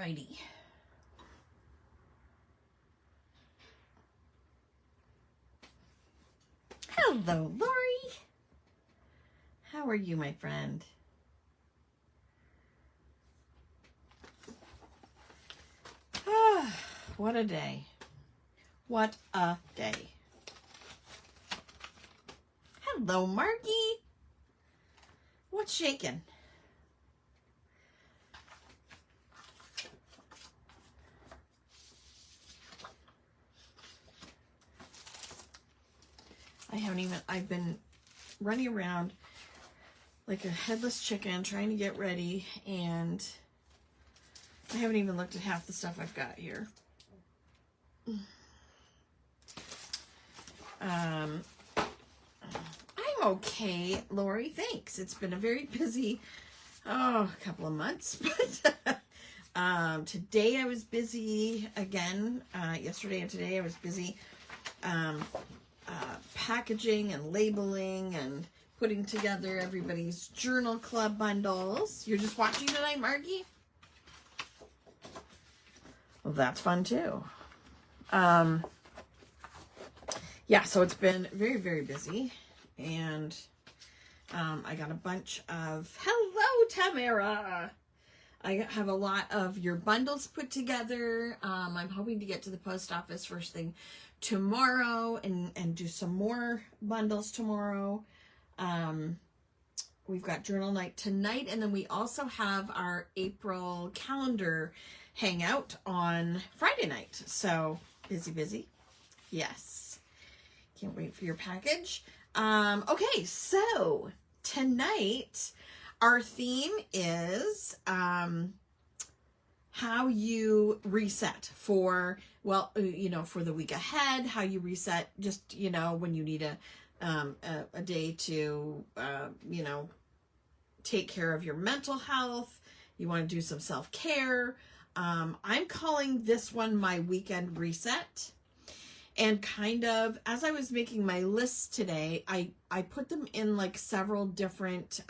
Alrighty. Hello, Lori. How are you, my friend? Ah, what a day. What a day. Hello, Marky. What's shaking? I've been running around like a headless chicken trying to get ready, and I haven't even looked at half the stuff I've got here. I'm okay, Lori, thanks. It's been a very busy, couple of months, but today I was busy again. Yesterday and today I was busy packaging and labeling and putting together everybody's journal club bundles. You're just watching tonight, Margie? Well, that's fun too. Yeah, so it's been very, very busy, and I got a bunch of, hello, Tamara. I have a lot of your bundles put together. I'm hoping to get to the post office first thing tomorrow and do some more bundles tomorrow. We've got journal night tonight, and then we also have our April calendar hangout on Friday night. So busy. Yes. Can't wait for your package. Okay, so tonight our theme is how you reset for, well, for the week ahead, how you reset just, when you need a day to, take care of your mental health. You want to do some self-care. I'm calling this one my weekend reset. And kind of, as I was making my lists today, I put them in like several different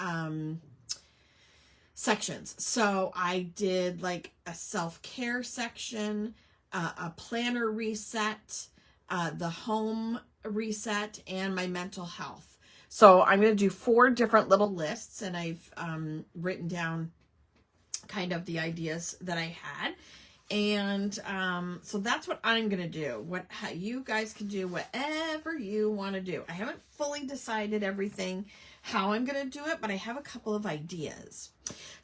sections. So I did like a self-care section, a planner reset, the home reset, and my mental health. So I'm going to do 4 different little lists, and I've written down kind of the ideas that I had. And so that's what I'm going to do. You guys can do whatever you want to do. I haven't fully decided everything, how I'm going to do it, but I have a couple of ideas.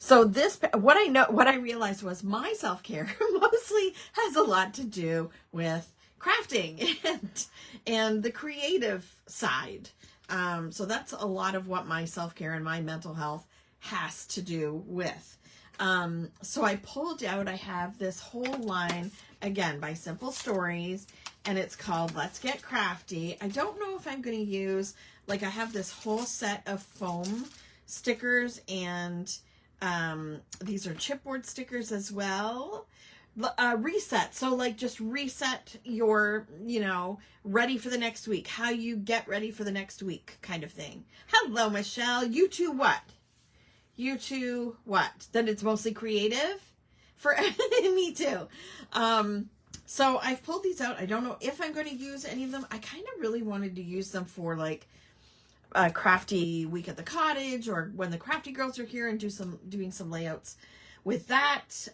So what I realized was my self-care mostly has a lot to do with crafting and the creative side. So that's a lot of what my self-care and my mental health has to do with. So I pulled out, I have this whole line, again, by Simple Stories, and it's called Let's Get Krafty. I don't know if I'm going to use, I have this whole set of foam stickers, and these are chipboard stickers as well. Reset. So just reset your, ready for the next week, how you get ready for the next week kind of thing. Hello, Michelle. You two what? You two what? Then it's mostly creative? For me too. So I've pulled these out. I don't know if I'm going to use any of them. I kind of really wanted to use them for a crafty week at the cottage, or when the crafty girls are here, and doing some layouts with that.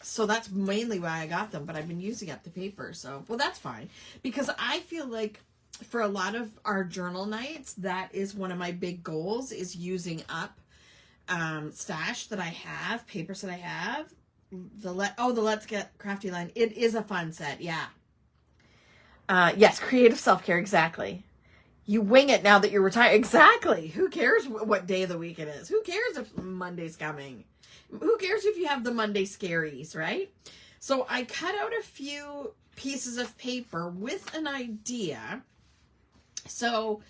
So that's mainly why I got them, but I've been using up the paper. So, well, that's fine, because I feel like for a lot of our journal nights, that is one of my big goals, is using up stash that I have, papers that I have. The Let's Get Krafty line. It is a fun set, yeah. Yes, creative self-care, exactly. You wing it now that you're retired. Exactly. Who cares what day of the week it is? Who cares if Monday's coming? Who cares if you have the Monday scaries, right? So I cut out a few pieces of paper with an idea. So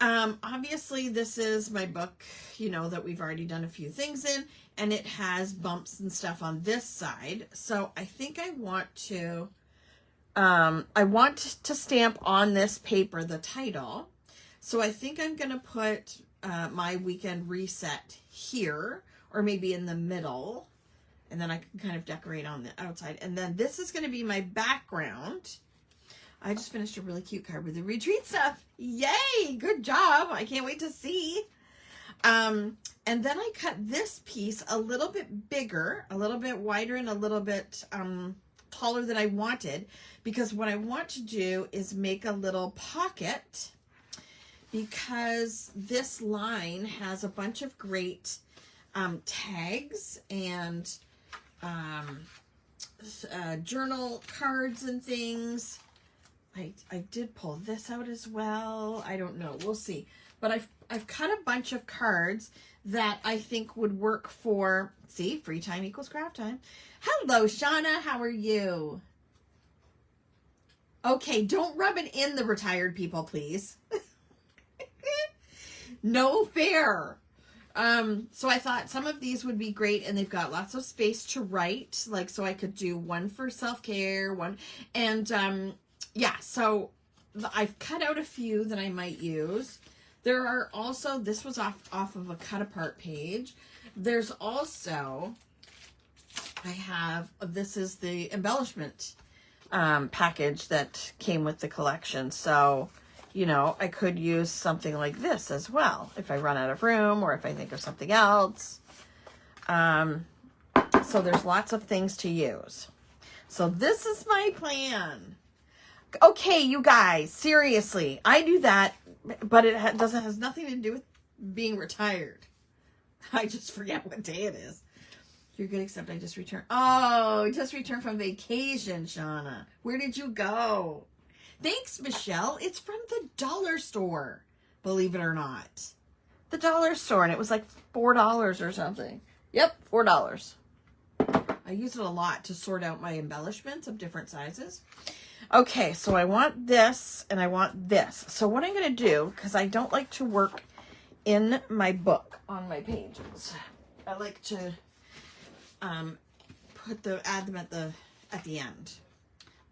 obviously this is my book, that we've already done a few things in, and it has bumps and stuff on this side. So I think I want to stamp on this paper the title. So I think I'm going to put my weekend reset here, or maybe in the middle. And then I can kind of decorate on the outside. And then this is going to be my background. I just finished a really cute card with the retreat stuff. Yay! Good job. I can't wait to see. And then I cut this piece a little bit bigger, a little bit wider, and a little bit taller than I wanted, because what I want to do is make a little pocket, because this line has a bunch of great tags and journal cards and things. I did pull this out as well. I don't know. We'll see. But I've cut a bunch of cards that I think would work for, see, free time equals craft time. Hello, Shauna. How are you? Okay, don't rub it in the retired people, please. No fair. So I thought some of these would be great, and they've got lots of space to write, like, so I could do one for self-care, one, and yeah, so I've cut out a few that I might use. There are also, this was off of a cut apart page. There's also, I have, this is the embellishment package that came with the collection. So, you know, I could use something like this as well if I run out of room or if I think of something else. So there's lots of things to use. So this is my plan. Okay, you guys, seriously, I do that, but it has nothing to do with being retired. I just forget what day it is. You're good, except I just returned. Oh, just returned from vacation, Shauna. Where did you go? Thanks, Michelle. It's from the dollar store, believe it or not. The dollar store, and it was like $4 or something. Yep, $4. I use it a lot to sort out my embellishments of different sizes. Okay, so I want this and I want this. So what I'm going to do, because I don't like to work in my book on my pages, I like to add them at the end.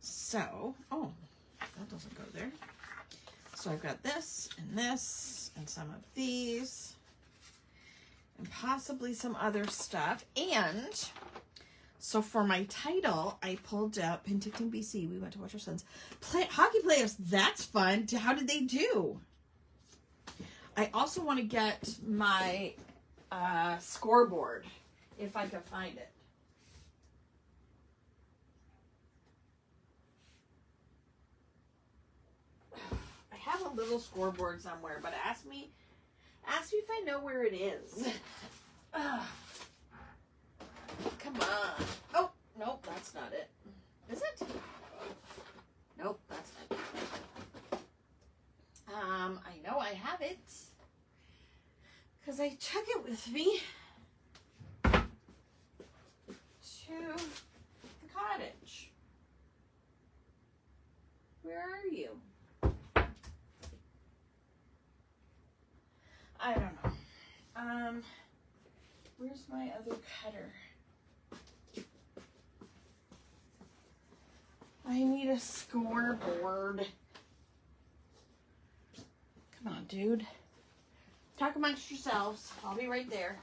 So, oh, that doesn't go there. So I've got this and some of these and possibly some other stuff. And so for my title, I pulled out Penticton, BC. We went to watch our sons play hockey playoffs. That's fun. How did they do? I also want to get my scoreboard if I can find it. I have a little scoreboard somewhere, but ask me if I know where it is. Come on. Oh, nope, that's not it. Is it? Nope, that's not it. I know I have it, because I took it with me to the cottage. Where are you? I don't know. Where's my other cutter? I need a scoreboard. Come on, dude. Talk amongst yourselves. I'll be right there.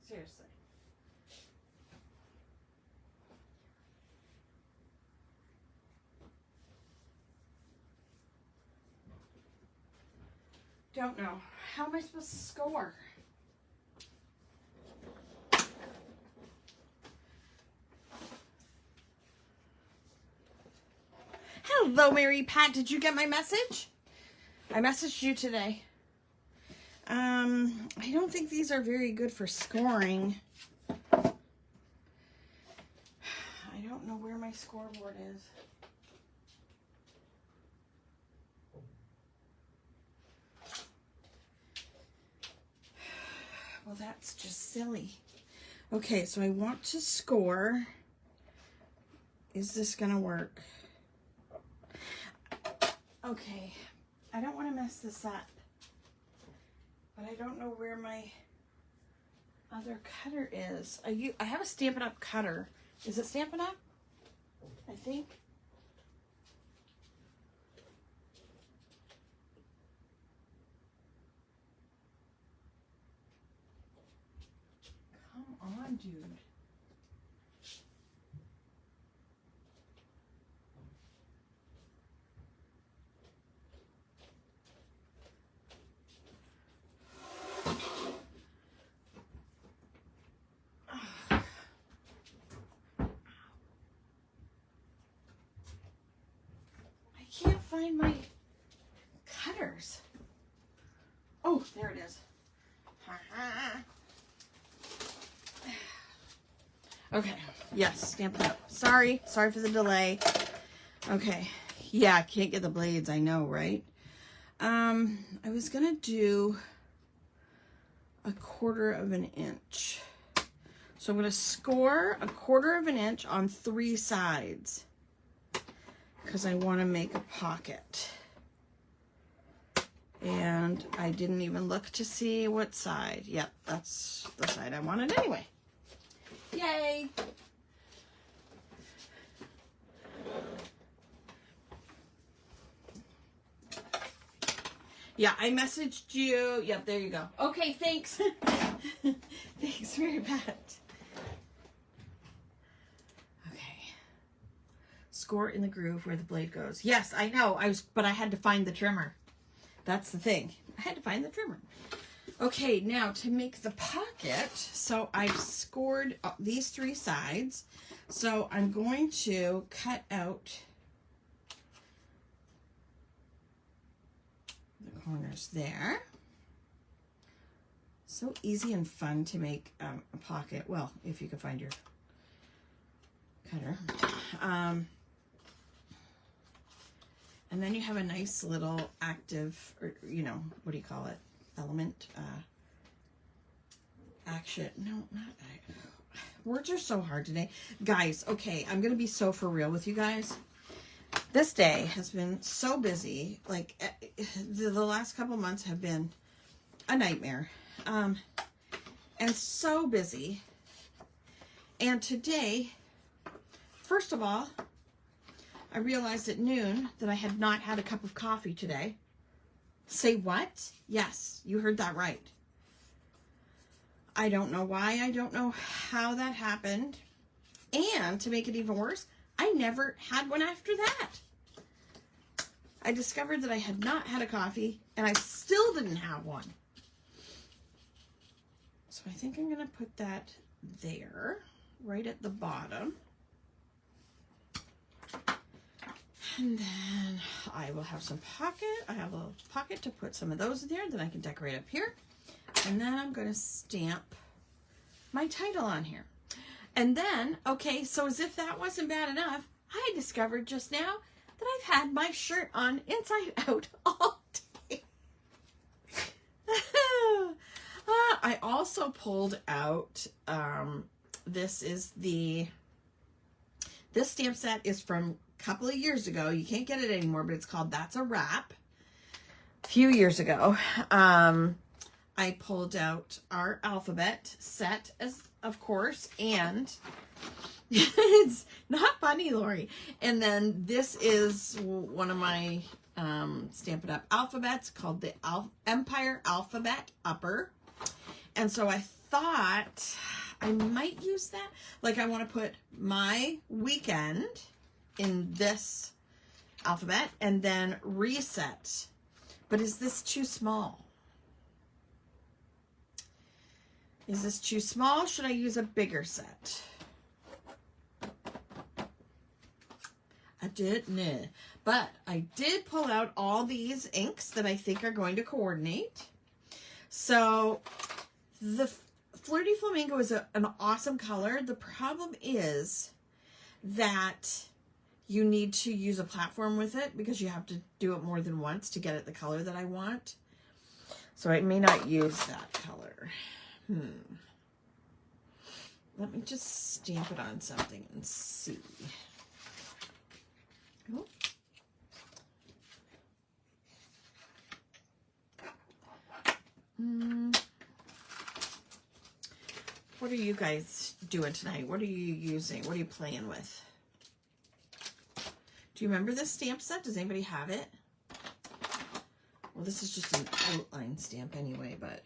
Seriously. Don't know. How am I supposed to score? Hello, Mary Pat. Did you get my message? I messaged you today. I don't think these are very good for scoring. I don't know where my scoreboard is. Well, that's just silly. Okay, so I want to score. Is this gonna work? Okay, I don't want to mess this up, but I don't know where my other cutter is. I have a Stampin' Up cutter. Is it Stampin' Up? I think. Come on, dude. Can't find my cutters. Oh, there it is. Okay, yes, stamp it up. Sorry for the delay. Okay, yeah, I can't get the blades, I know, right? I was gonna do 1/4 of an inch. So I'm gonna score 1/4 of an inch on 3 sides, because I want to make a pocket. And I didn't even look to see what side. Yep, that's the side I wanted anyway. Yay! Yeah, I messaged you. Yep, there you go. Okay, thanks. Thanks very much. Score in the groove where the blade goes. Yes, I know. But I had to find the trimmer. That's the thing. I had to find the trimmer. Okay, now to make the pocket, so I've scored these 3 sides. So I'm going to cut out the corners there. So easy and fun to make a pocket. Well, if you can find your cutter. And then you have a nice little active, or, you know, what do you call it? Element, action. No, not, words are so hard today. Guys, okay, I'm going to be so for real with you guys. This day has been so busy. Like, the last couple months have been a nightmare. And so busy. And today, first of all, I realized at noon that I had not had a cup of coffee today. Say what? Yes, you heard that right. I don't know why. I don't know how that happened. And to make it even worse, I never had one after that. I discovered that I had not had a coffee and I still didn't have one. So I think I'm going to put that there, right at the bottom. And then I will have some pocket. I have a little pocket to put some of those in there. Then I can decorate up here. And then I'm going to stamp my title on here. And then, okay, so as if that wasn't bad enough, I discovered just now that I've had my shirt on inside out all day. I also pulled out, this stamp set is from couple of years ago. You can't get it anymore, but it's called That's a Wrap. A few years ago, I pulled out our alphabet set, as of course, and it's not funny, Lori. And then this is one of my Stamp It Up alphabets called the Empire Alphabet Upper. And so I thought I might use that. Like, I want to put my weekend in this alphabet and then reset. But is this too small? Is this too small? Should I use a bigger set? I didn't. But I did pull out all these inks that I think are going to coordinate. So the Flirty Flamingo is an awesome color. The problem is that you need to use a platform with it because you have to do it more than once to get it the color that I want. So I may not use that color. Let me just stamp it on something and see. Oh. What are you guys doing tonight? What are you using? What are you playing with? Do you remember this stamp set? Does anybody have it? Well, this is just an outline stamp anyway, but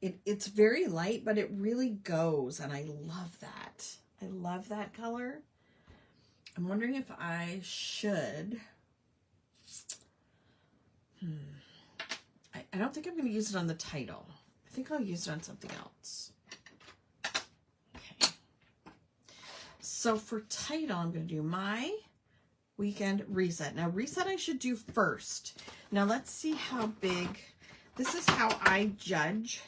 it's very light, but it really goes, and I love that. I love that color. I'm wondering if I should... I don't think I'm going to use it on the title. I think I'll use it on something else. Okay. So for title, I'm going to do my weekend reset. Now, reset I should do first. Now, let's see how big. This is how I judge.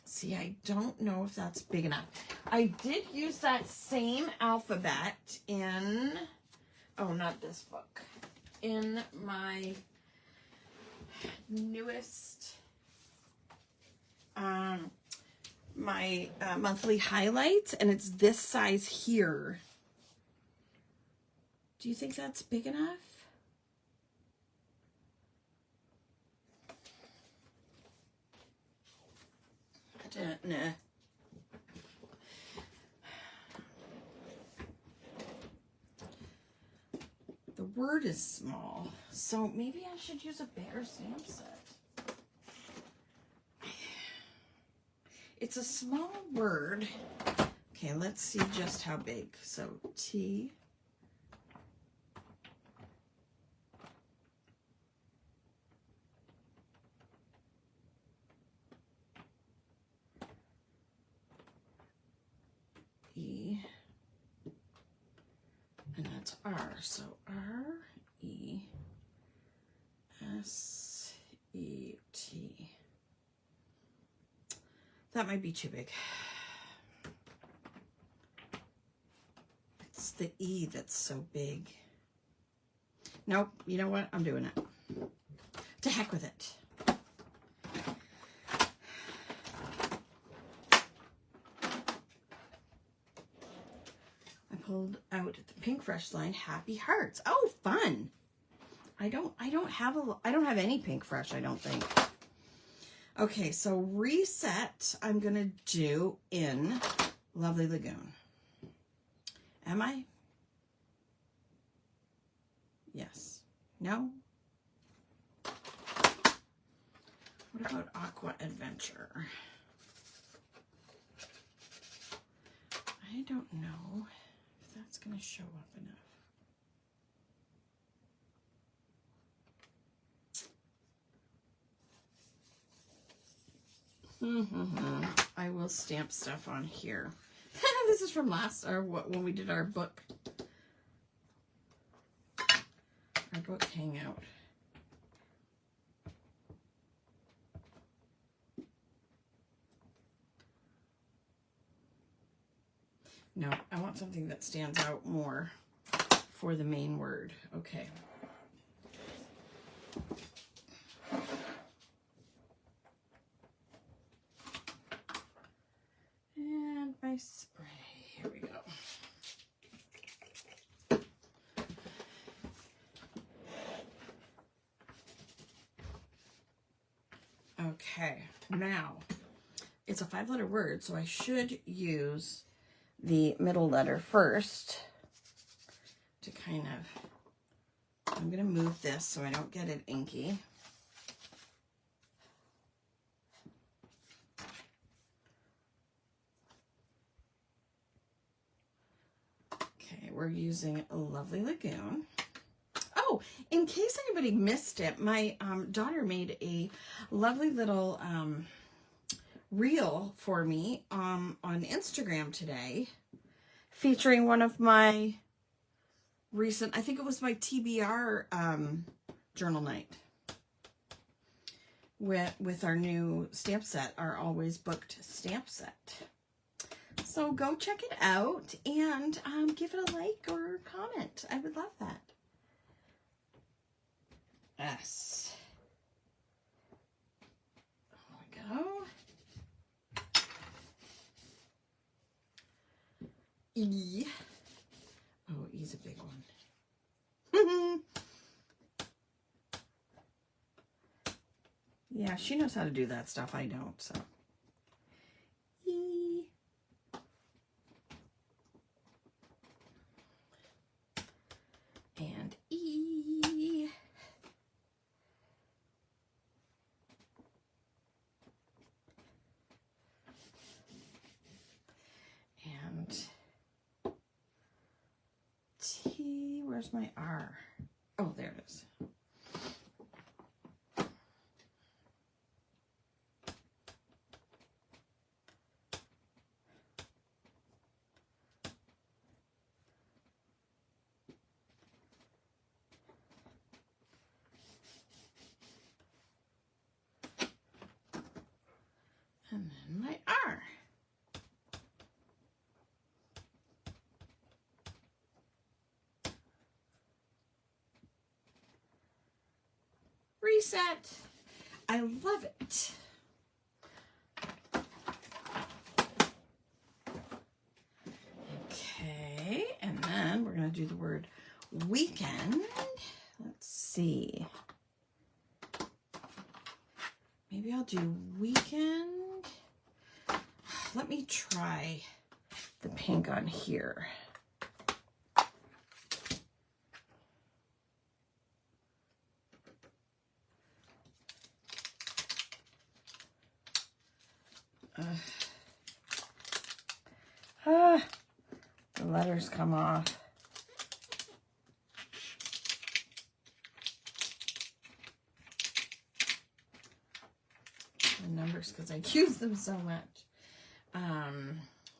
See, I don't know if that's big enough. I did use that same alphabet in, oh, not this book, in my newest, my monthly highlights, and it's this size here. Do you think that's big enough? I don't know. The word is small, so maybe I should use a bigger stamp set. It's a small word. Okay, let's see just how big. So T. E. And that's R. So R, E, S, E, T. That might be too big. It's the E that's so big. Nope, you know what? I'm doing it. To heck with it. I pulled out the Pink Fresh line, Happy Hearts. Oh, fun. I don't have any Pink Fresh, I don't think. Okay, so reset I'm going to do in Lovely Lagoon. Am I? Yes. No? What about Aqua Adventure? I don't know if that's going to show up enough. I will stamp stuff on here. This is from last, or when we did our book hangout. No, I want something that stands out more for the main word. Okay. And my spray. Here we go. Okay, now it's a 5-letter word, so I should use the middle letter first to kind of, I'm going to move this so I don't get it inky. Okay, we're using a Lovely Lagoon. Oh, in case anybody missed it, my daughter made a lovely little reel for me on Instagram today, featuring one of my recent, I think it was my TBR journal night with our new stamp set, our always booked stamp set. So go check it out and give it a like or comment. I would love that. S. There we go. E. Oh, E's a big one. Yeah, she knows how to do that stuff. I don't, so. E. where's my R? Oh, there it is. And then my R. Reset. I love it. Okay, and then we're going to do the word weekend. Let's see. Maybe I'll do weekend. Let me try the pink on here. The letters come off. The numbers, because I use them so much.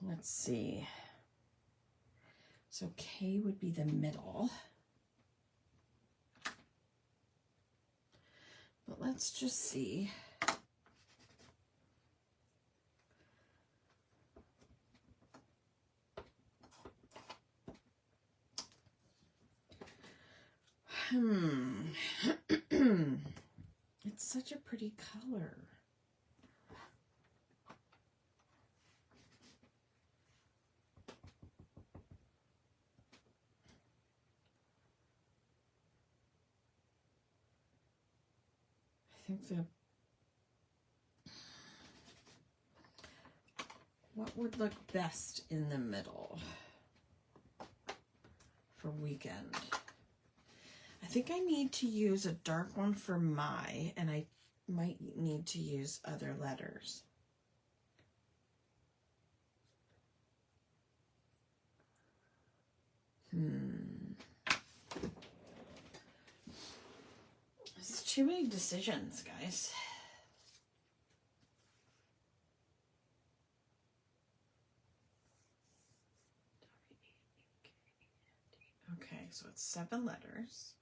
Let's see. So K would be the middle. But let's just see. It's such a pretty color. I think what would look best in the middle for weekend? I think I need to use a dark one for my, and I might need to use other letters. It's too many decisions, guys. Okay, so it's 7 letters.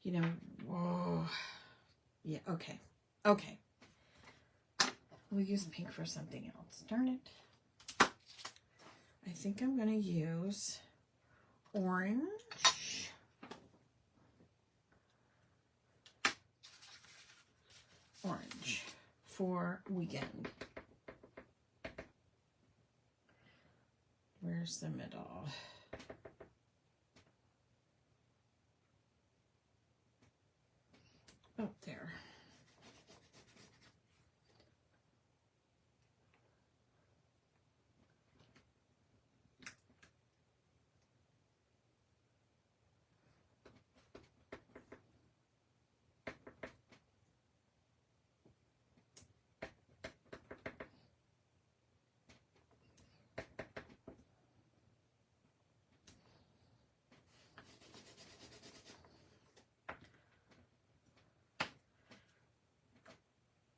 You know, whoa. Yeah, okay. Okay. We'll use pink for something else. Darn it. I think I'm going to use orange. Orange for weekend. Where's the middle? Oh, there.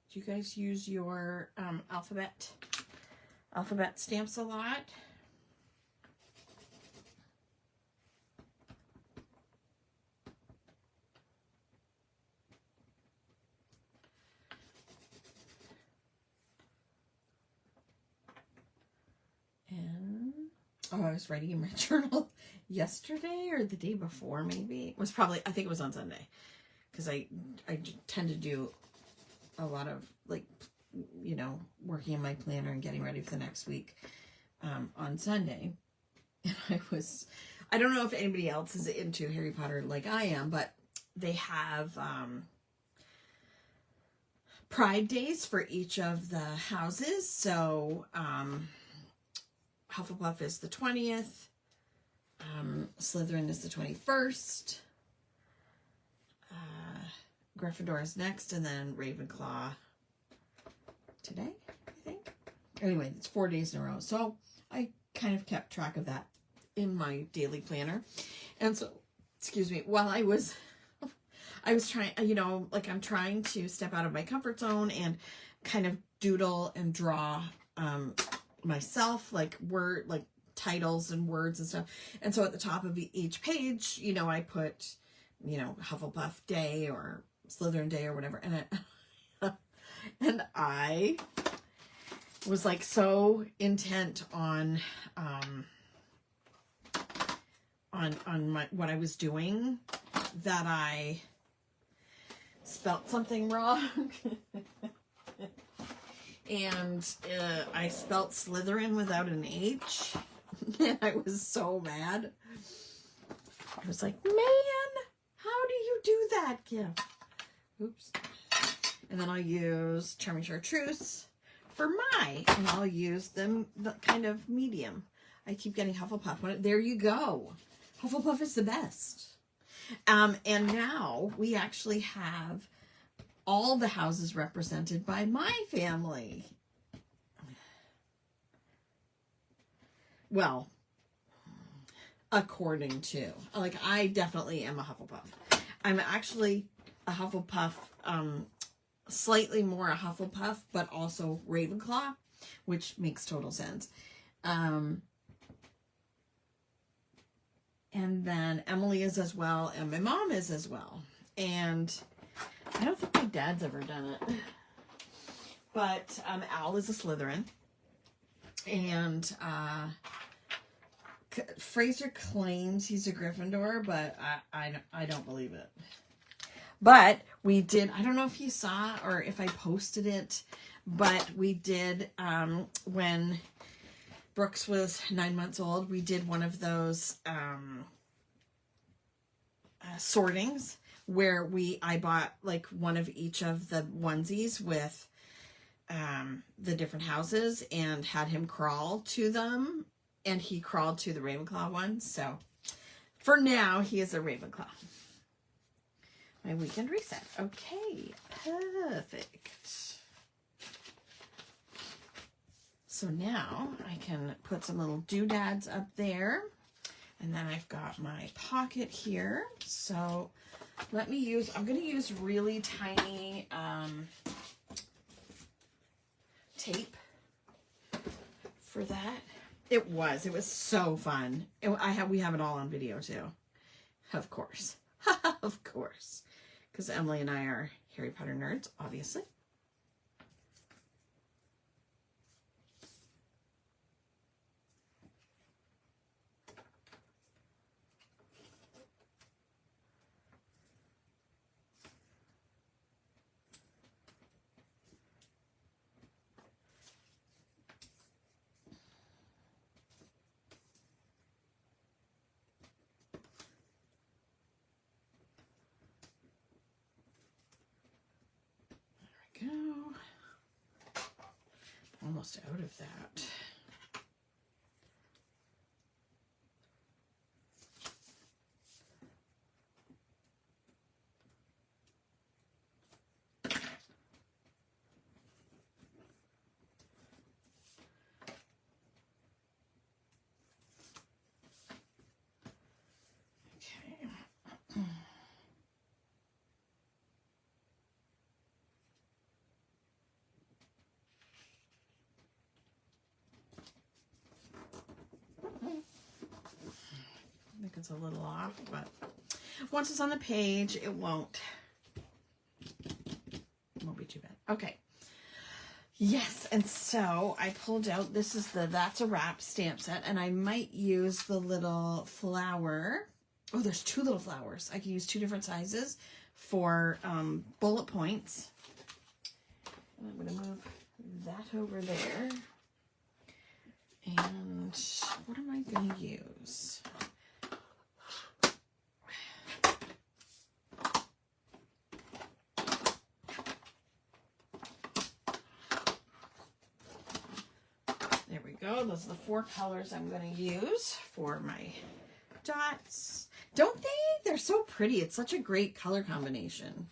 Do you guys use your alphabet stamps a lot? And oh, I was writing in my journal yesterday or the day before, maybe. It was probably, I think it was on Sunday, because I tend to do a lot of, like, you know, working in my planner and getting ready for the next week on Sunday. And I don't know if anybody else is into Harry Potter like I am, but they have Pride Days for each of the houses. So Hufflepuff is the 20th, Slytherin is the 21st. Gryffindor is next, and then Ravenclaw today, I think. Anyway, it's 4 days in a row. So I kind of kept track of that in my daily planner. And so, excuse me, while I was trying, you know, like I'm trying to step out of my comfort zone and kind of doodle and draw myself, like titles and words and stuff. And so at the top of each page, you know, I put, you know, Hufflepuff Day or Slytherin Day or whatever. And I was like so intent on what I was doing that I spelt something wrong. And I spelt Slytherin without an H. And I was so mad. I was like, man, how do you do that, Kim? Oops. And then I'll use Charming Chartreuse for my, and I'll use the kind of medium. I keep getting Hufflepuff. There you go. Hufflepuff is the best. And now we actually have all the houses represented by my family. Well, according to, like, I definitely am a Hufflepuff. I'm actually a Hufflepuff, slightly more a Hufflepuff, but also Ravenclaw, which makes total sense. And then Emily is as well, and my mom is as well. And I don't think my dad's ever done it. But Al is a Slytherin. And Fraser claims he's a Gryffindor, but I don't believe it. But we did, I don't know if you saw or if I posted it, but we did, when Brooks was 9 months old, we did one of those sortings where I bought like one of each of the onesies with the different houses and had him crawl to them, and he crawled to the Ravenclaw one. So for now, he is a Ravenclaw. My weekend reset. Okay, perfect. So now I can put some little doodads up there. And then I've got my pocket here. So let me use, I'm going to use really tiny tape for that. It was so fun. We have it all on video too. Of course. Of course. Because Emily and I are Harry Potter nerds, obviously. Go. Almost out of that. Okay. I think it's a little off, but once it's on the page, it won't be too bad. Okay. Yes, and so I pulled out, this is the That's a Wrap stamp set, and I might use the little flower. Oh, there's 2 little flowers. I can use 2 different sizes for bullet points. And I'm going to move that over there. And what am I going to use? There we go. Those are the 4 colors I'm going to use for my dots. Don't they? They're so pretty. It's such a great color combination.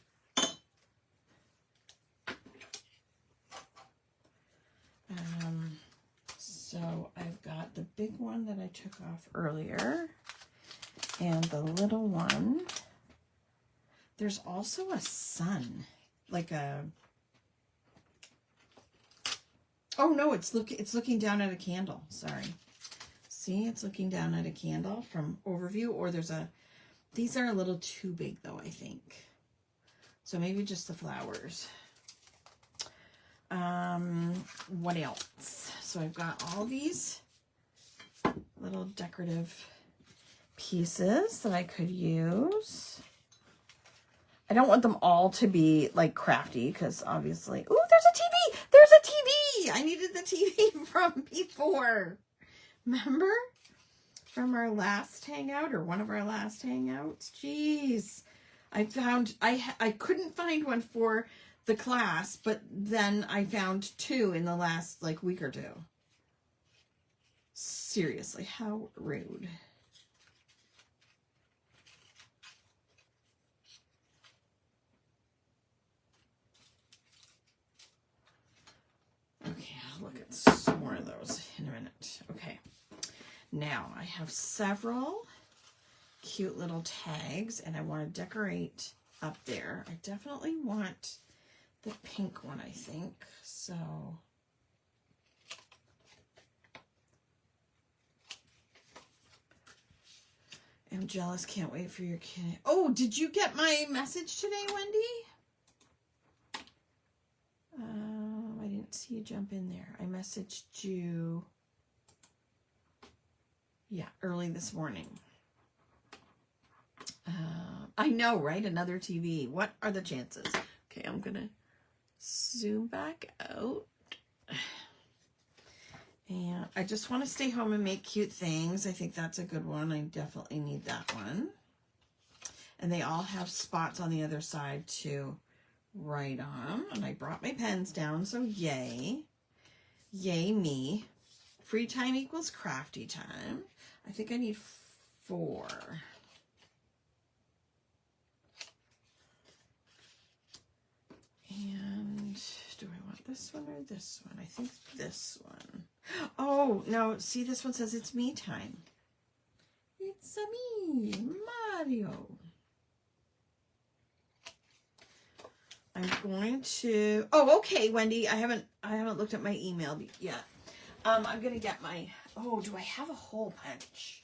So I've got the big one that I took off earlier and the little one. There's also a sun, like a, oh no, it's looking down at a candle. Sorry. See, it's looking down at a candle from overview, or there's a, these are a little too big though, I think. So maybe just the flowers. What else? So I've got all these little decorative pieces that I could use. I don't want them all to be like Krafty because obviously, ooh, there's a TV. There's a TV. I needed the TV from before. Remember? From our last hangout, or one of our last hangouts. Jeez. I found, I couldn't find one for the class, but then I found two in the last like week or two. Seriously, how rude. Okay, I'll look at some more of those in a minute. Okay, now I have several cute little tags and I want to decorate up there. I definitely want the pink one, I think. So I'm jealous, can't wait for your kid. Oh, did you get my message today, Wendy? I didn't see you jump in there. I messaged you, yeah, early this morning. I know, right? Another TV. What are the chances? Okay, I'm gonna zoom back out. And I just want to stay home and make cute things. I think that's a good one. I definitely need that one. And they all have spots on the other side to write on. And I brought my pens down, so yay. Yay me. Free time equals crafty time. I think I need 4. And do I want this one or this one? I think this one. Oh, no, see, this one says it's me time. It's me, Mario. I'm going to, oh, okay, Wendy, I haven't looked at my email yet. I'm going to get my, oh, do I have a hole punch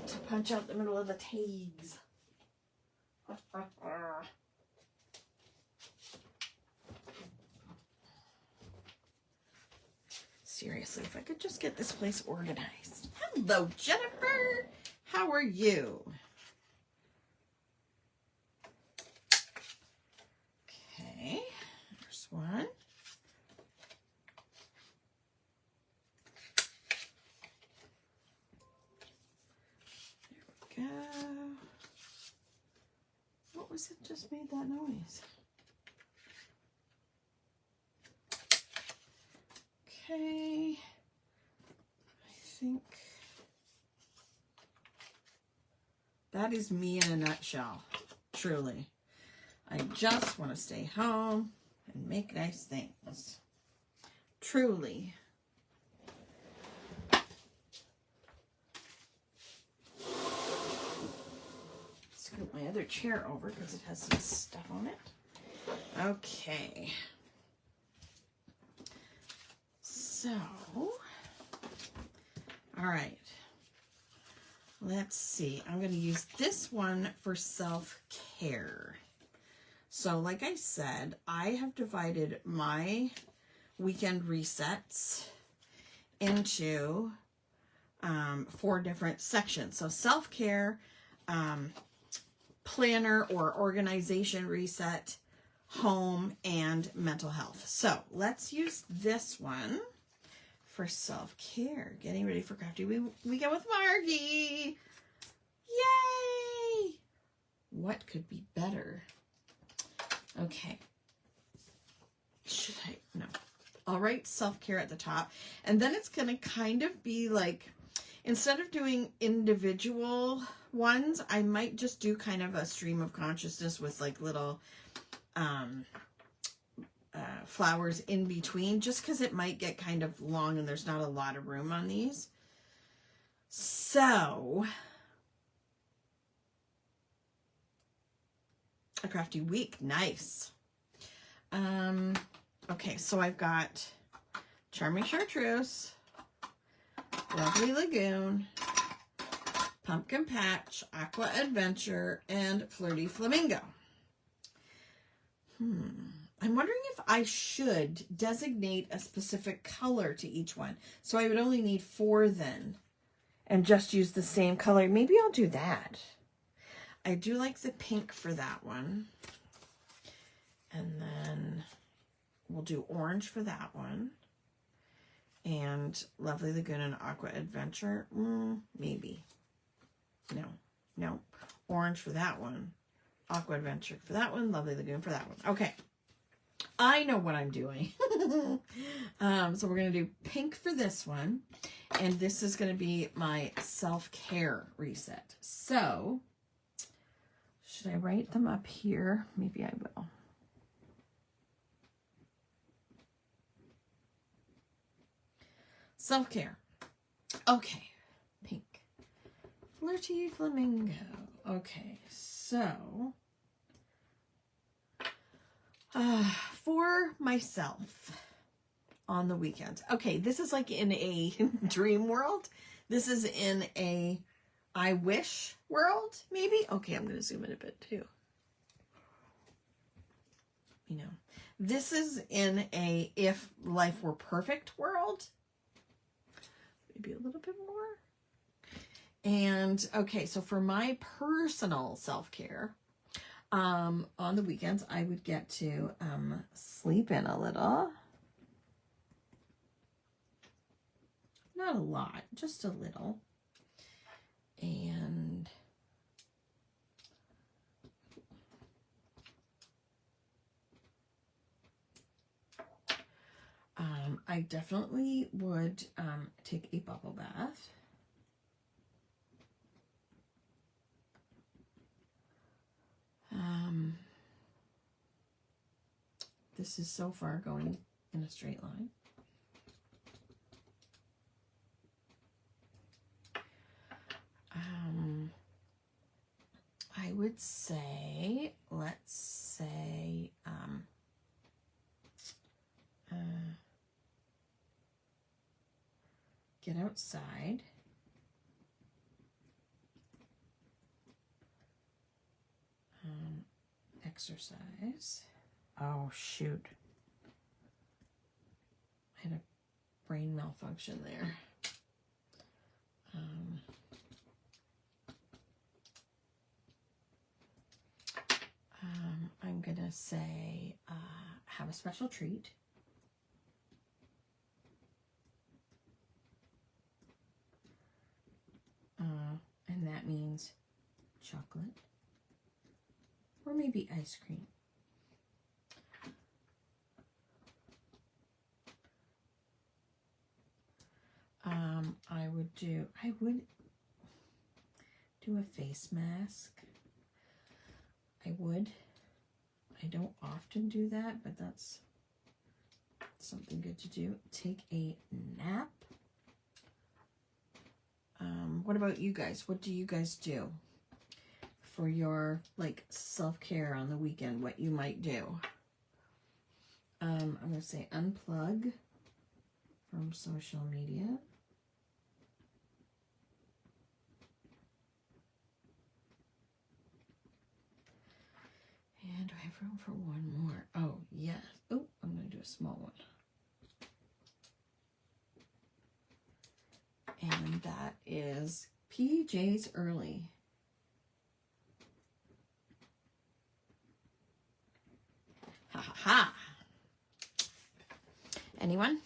to punch out the middle of the tags? Seriously, if I could just get this place organized. Hello, Jennifer. How are you? Okay, there's one. There we go. What was it just made that noise? Okay, I think that is me in a nutshell, truly. I just want to stay home and make nice things, truly. Scoot my other chair over because it has some stuff on it. Okay. So, all right, let's see. I'm going to use this one for self-care. So, like I said, I have divided my weekend resets into 4 different sections. So, self-care, planner or organization reset, home, and mental health. So, let's use this one for self-care. Getting ready for Krafty. We go with Margie. Yay! What could be better? Okay. Should I? No. I'll write self-care at the top. And then it's going to kind of be like Instead of doing individual ones, I might just do kind of a stream of consciousness with like little flowers in between, just because it might get kind of long and there's not a lot of room on these. So, a crafty week, nice. Okay, so I've got Charming Chartreuse, Lovely Lagoon, Pumpkin Patch, Aqua Adventure, and Flirty Flamingo. I'm wondering if I should designate a specific color to each one. So I would only need 4 then, and just use the same color. Maybe I'll do that. I do like the pink for that one. And then we'll do orange for that one. And Lovely Lagoon and Aqua Adventure. Maybe. No. Orange for that one. Aqua Adventure for that one. Lovely Lagoon for that one. Okay. I know what I'm doing. So we're going to do pink for this one. And this is going to be my self-care reset. So, should I write them up here? Maybe I will. Self-care. Okay. Pink. Flirty Flamingo. Okay. So, for myself on the weekends. Okay. This is like in a dream world. This is in a I wish world, maybe. Okay. I'm going to zoom in a bit too. You know, this is in a if life were perfect world. Maybe a little bit more. And okay, so for my personal self-care, on the weekends, I would get to sleep in a little. Not a lot, just a little. And I definitely would take a bubble bath. This is so far going in a straight line. I would say, let's say, get outside. Exercise. Oh, shoot. I had a brain malfunction there. I'm going to say have a special treat. And that means chocolate or maybe ice cream. I would do a face mask. I don't often do that, but that's something good to do. Take a nap. What about you guys? What do you guys do for your like self-care on the weekend? What you might do? I'm going to say unplug from social media. And do I have room for one more? Oh, yes. Oh, I'm going to do a small one. And that is PJ's Early. Ha ha ha. Anyone?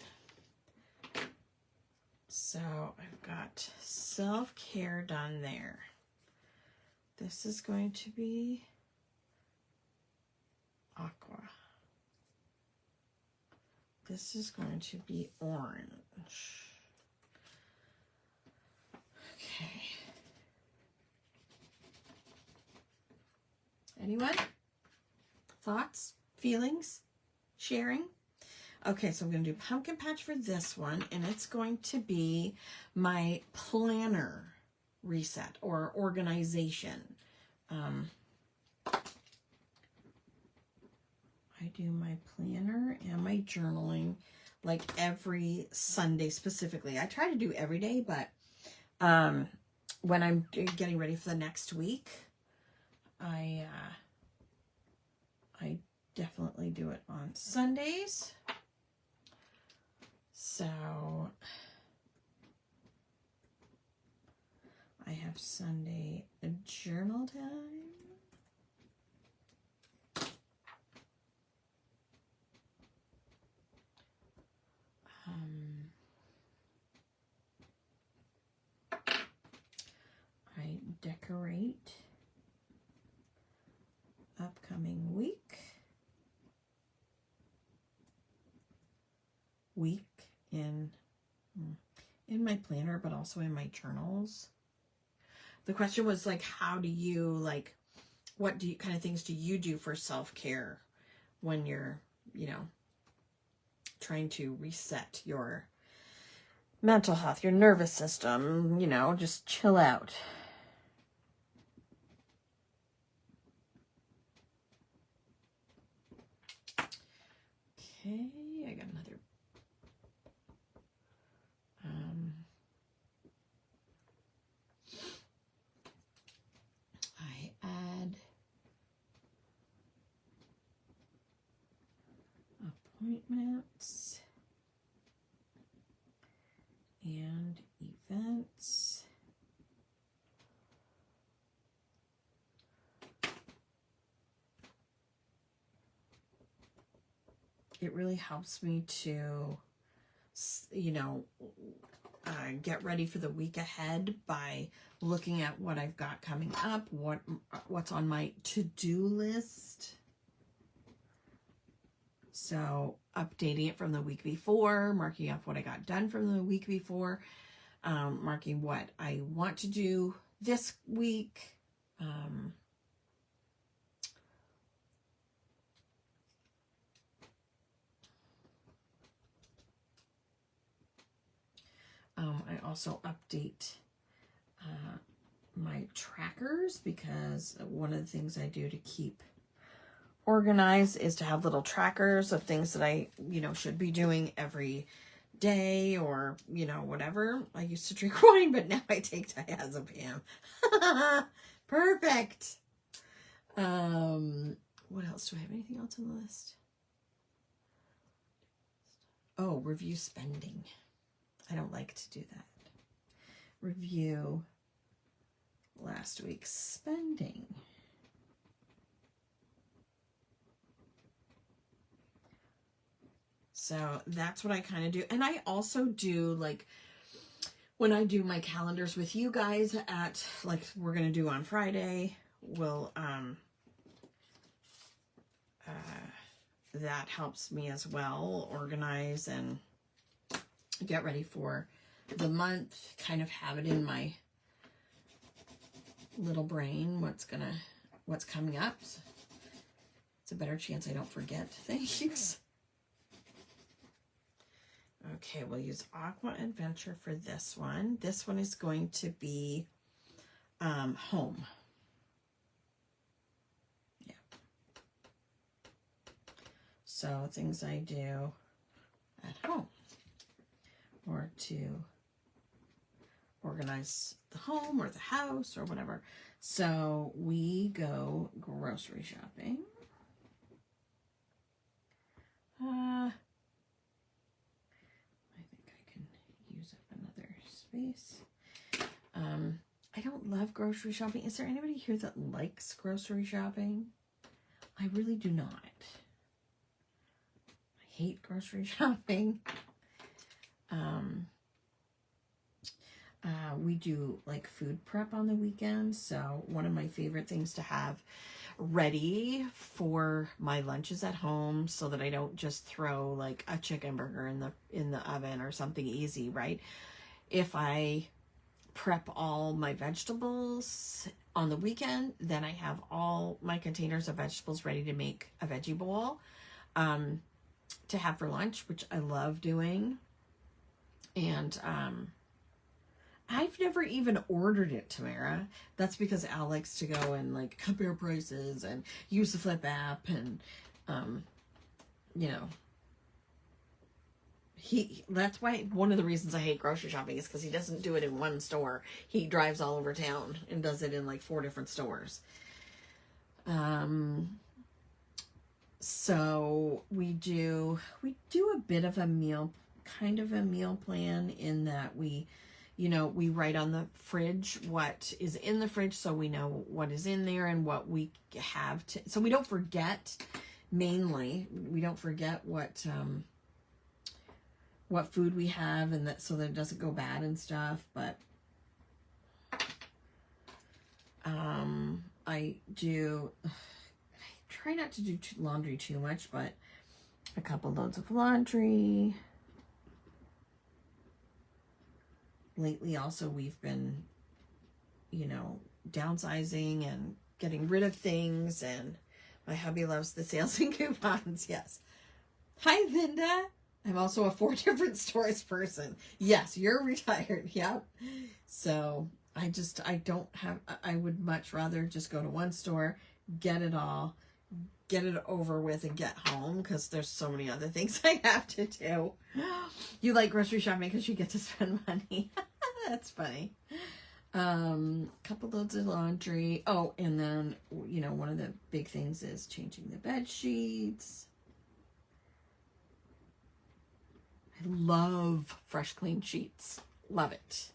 So I've got self-care done there. This is going to be aqua. This is going to be orange. Anyone? Thoughts? Feelings? Sharing? Okay, so I'm going to do pumpkin patch for this one, and it's going to be my planner reset or organization. I do my planner and my journaling like every Sunday specifically. I try to do every day, but when I'm getting ready for the next week, I definitely do it on Sundays. So I have Sunday journal time. I decorate upcoming week in my planner, but also in my journals. The question was like, how do you like, what kind of things do you do for self-care when you're, trying to reset your mental health, your nervous system, just chill out. Okay, I got another. I add appointments and events. It really helps me to, get ready for the week ahead by looking at what I've got coming up, what's on my to-do list. So updating it from the week before, marking off what I got done from the week before, marking what I want to do this week. I also update my trackers, because one of the things I do to keep organized is to have little trackers of things that I, should be doing every day, or, whatever. I used to drink wine, but now I take diazepam. Perfect. What else? Do I have anything else on the list? Oh, review spending. I don't like to do that. Review last week's spending. So that's what I kind of do. And I also do, like, when I do my calendars with you guys at, like, we're going to do on Friday, we'll, that helps me as well organize and get ready for the month, kind of have it in my little brain, what's coming up. It's a better chance I don't forget things. Okay, we'll use Aqua Adventure for this one. This one is going to be home. Yeah. So things I do at home, or to organize the home or the house or whatever. So we go grocery shopping. I think I can use up another space. I don't love grocery shopping. Is there anybody here that likes grocery shopping? I really do not. I hate grocery shopping. We do like food prep on the weekends. So one of my favorite things to have ready for my lunches at home, so that I don't just throw like a chicken burger in the oven or something easy, right? If I prep all my vegetables on the weekend. Then I have all my containers of vegetables ready to make a veggie bowl to have for lunch, which I love doing. And I've never even ordered it, Tamara. That's because Al likes to go and like compare prices and use the Flip app, and you know, that's why one of the reasons I hate grocery shopping is because he doesn't do it in one store. He drives all over town and does it in like 4 different stores. So we do a bit of a meal, kind of a meal plan, in that we write on the fridge what is in the fridge, so we know what is in there and what we have to, so we don't forget. Mainly, we don't forget what food we have, and that, so that it doesn't go bad and stuff. But I try not to do laundry too much, but a couple loads of laundry. Lately also we've been, downsizing and getting rid of things, and my hubby loves the sales and coupons. Yes. Hi, Linda. I'm also a 4 different stores person. Yes, you're retired. Yep. So I would much rather just go to one store, get it all, get it over with, and get home, because there's so many other things I have to do. You like grocery shopping because you get to spend money. That's funny. Couple loads of laundry. Oh, and then, one of the big things is changing the bed sheets. I love fresh, clean sheets. Love it.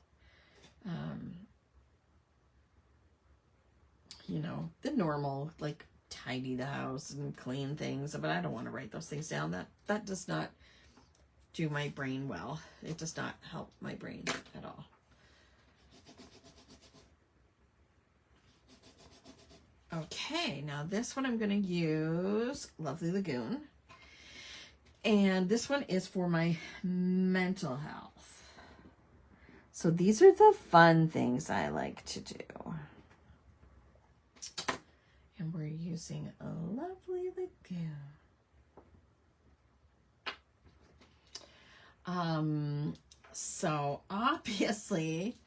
The normal, like, tidy the house and clean things, but I don't want to write those things down. That does not do my brain well. It does not help my brain at all. Okay, now this one I'm going to use Lovely Lagoon. And this one is for my mental health. So these are the fun things I like to do. And we're using a Lovely Lagoon. So obviously,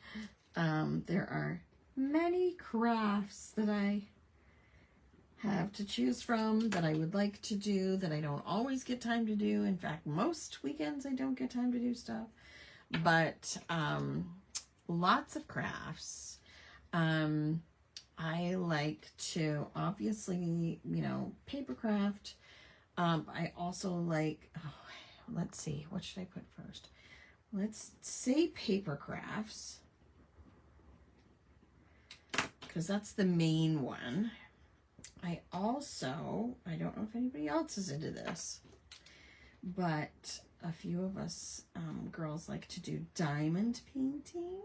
there are many crafts that I have to choose from, that I would like to do, that I don't always get time to do. In fact, most weekends I don't get time to do stuff. But lots of crafts. I like to, obviously, paper craft. I also like, let's see, what should I put first? Let's say paper crafts, because that's the main one. I don't know if anybody else is into this, but a few of us girls like to do diamond painting.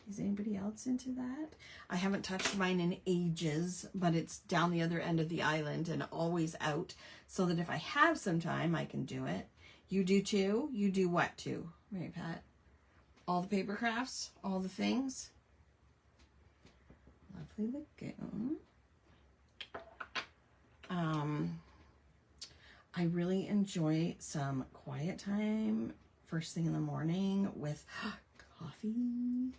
Is anybody else into that? I haven't touched mine in ages, but it's down the other end of the island and always out, so that if I have some time, I can do it. You do too? You do what too? Right, Pat? All the paper crafts? All the things? Lovely Lagoon. I really enjoy some quiet time first thing in the morning with coffee.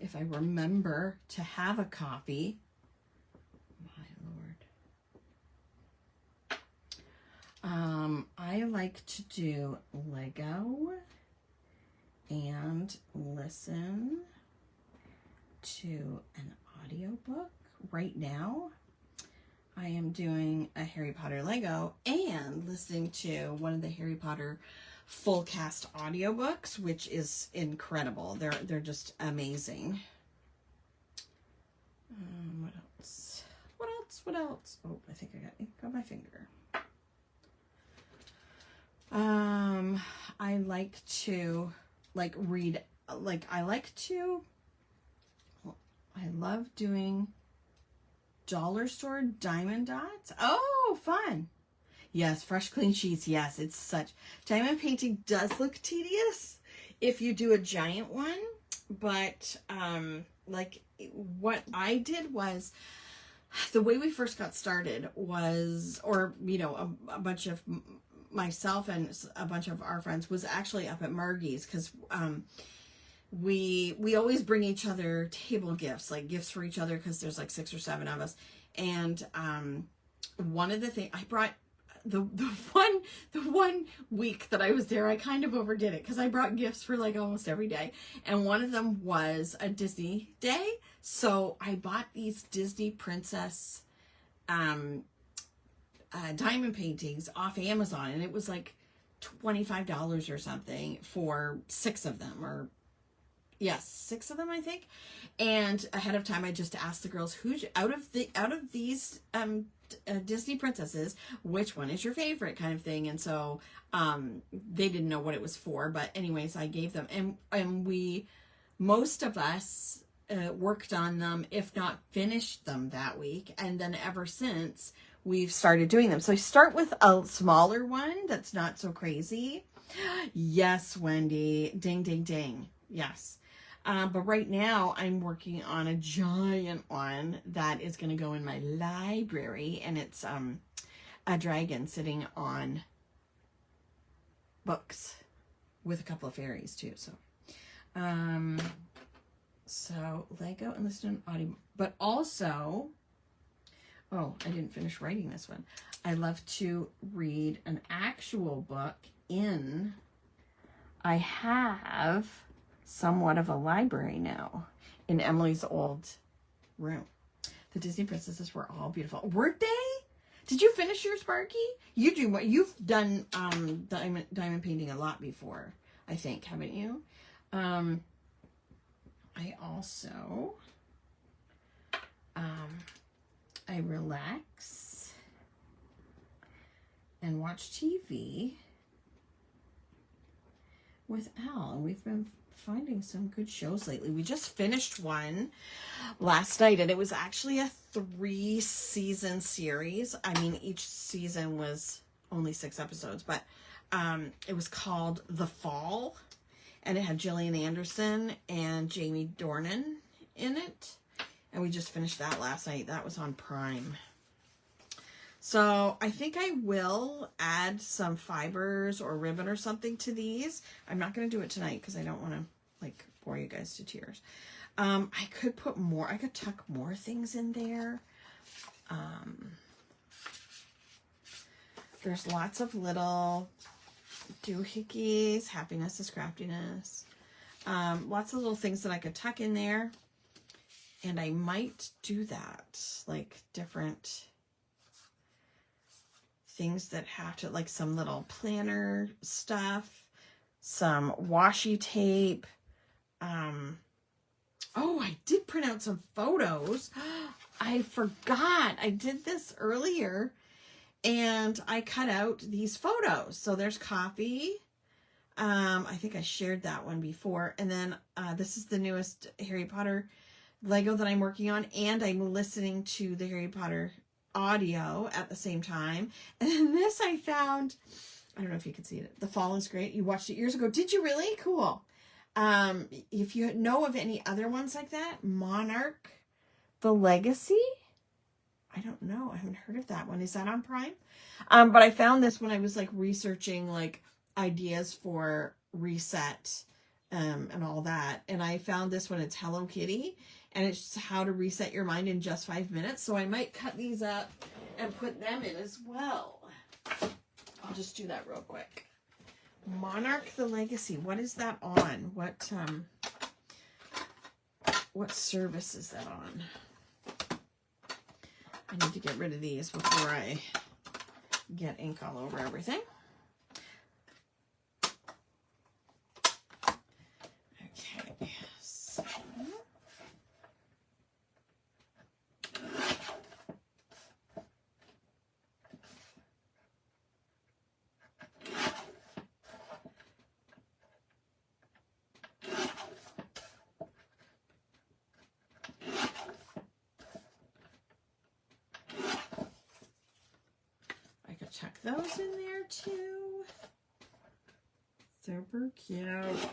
If I remember to have a coffee. My Lord. I like to do Lego and listen to an audiobook. Right now, I am doing a Harry Potter Lego and listening to one of the Harry Potter full cast audiobooks, which is incredible. They're just amazing. What else? What else? Oh, I think I got my finger. I like to read. I love doing dollar store diamond dots. Oh, fun. Yes, fresh, clean sheets. Yes, it's such... Diamond painting does look tedious. if you do a giant one, but like what I did was, the way we first got started was, or you know, a bunch of myself and a bunch of our friends was actually up at Margie's, because we always bring each other table gifts, like gifts for each other, because there's like 6 or 7 of us. And one of the things I brought, the one week that I was there, I kind of overdid it, because I brought gifts for like almost every day, and one of them was a Disney day. So I bought these Disney princess diamond paintings off Amazon, and it was like $25 or something for 6 of them, or yes, 6 of them, I think. And ahead of time, I just asked the girls, who's out of these Disney princesses, which one is your favorite, kind of thing. And so they didn't know what it was for, but anyways, I gave them, and we, most of us worked on them, if not finished them that week. And then ever since, we've started doing them. So I start with a smaller one that's not so crazy. Yes, Wendy, ding ding ding, yes. But right now I'm working on a giant one that is going to go in my library, and it's a dragon sitting on books with a couple of fairies too. So Lego and listen to audio, but also, oh, I didn't finish writing this one. I love to read an actual book in, I have somewhat of a library now in Emily's old room. The Disney princesses were all beautiful. Weren't they? Did you finish yours, Sparky? You've done diamond painting a lot before, I think, haven't you? I also I relax and watch TV with Al, and we've been finding some good shows lately. We just finished one last night, and it was actually a 3-season series. I mean, each season was only 6 episodes, but it was called The Fall, and it had Gillian Anderson and Jamie Dornan in it, and we just finished that last night. That was on Prime. So I think I will add some fibers or ribbon or something to these. I'm not going to do it tonight because I don't want to like bore you guys to tears. I could put more, I could tuck more things in there. There's lots of little doohickeys. Happiness is craftiness. Lots of little things that I could tuck in there. And I might do that, like different things that have to, like some little planner stuff, some washi tape. Oh, I did print out some photos. I forgot. I did this earlier, and I cut out these photos. So there's coffee. I think I shared that one before. And then this is the newest Harry Potter Lego that I'm working on, and I'm listening to the Harry Potter audio at the same time. And then this I found, I don't know if you can see it. The Fall is great. You watched it years ago. Did you really? Cool. If you know of any other ones like that, Monarch, The Legacy. I don't know. I haven't heard of that one. Is that on Prime? But I found this when I was like researching like ideas for reset and all that. And I found this one. It's Hello Kitty. And it's how to reset your mind in just 5 minutes. So I might cut these up and put them in as well. I'll just do that real quick. Monarch the Legacy. What is that on? What service is that on? I need to get rid of these before I get ink all over everything. Okay, so I could chuck those in there too. Super cute.